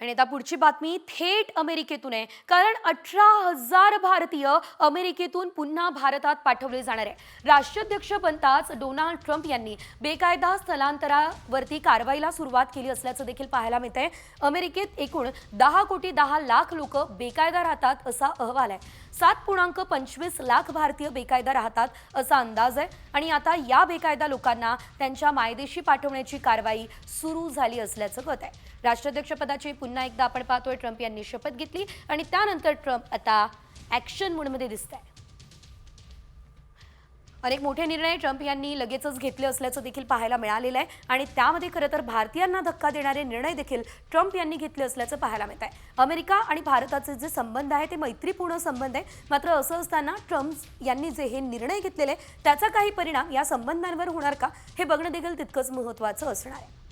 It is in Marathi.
आणि आता पुढची बातमी थेट अमेरिकेतून आहे, कारण 18,000 भारतीय अमेरिकेतून पुन्हा भारतात पाठवले जाणार आहे। राष्ट्राध्यक्ष बनताच डोनाल्ड ट्रम्प यांनी बेकायदा स्थलांतरावरती कारवाईला सुरुवात केली असल्याचं देखील पाहायला मिळतंय। अमेरिकेत एकूण 10 कोटी 10 लाख लोक बेकायदा राहतात असा अहवाल आहे। 7.25 लाख भारतीय बेकायदा राहतात असा अंदाज आहे आणि आता या बेकायदा लोकांना त्यांच्या मायदेशी पाठवण्याची कारवाई सुरू झाली असल्याचं कळत आहे। राष्ट्राध्यक्षपदाची पुन्हा एकदा आपण पाहतोय ट्रम्प यांनी शपथ घेतली आणि त्यानंतर ट्रम्प आता ॲक्शन मोडमध्ये दिसत आहे। अनेक मोठे निर्णय ट्रम्प यांनी लगेचच घेतले असल्याचं देखील पाहायला मिळालेलं आहे आणि त्यामध्ये खरं तर भारतीयांना धक्का देणारे निर्णय देखील ट्रम्प यांनी घेतले असल्याचं पाहायला मिळत आहे। अमेरिका आणि भारताचे जे संबंध आहे ते मैत्रीपूर्ण संबंध आहे, मात्र असं असताना ट्रम्प यांनी जे हे निर्णय घेतलेले त्याचा काही परिणाम या संबंधांवर होणार का हे बघणं देखील तितकंच महत्त्वाचं असणार आहे।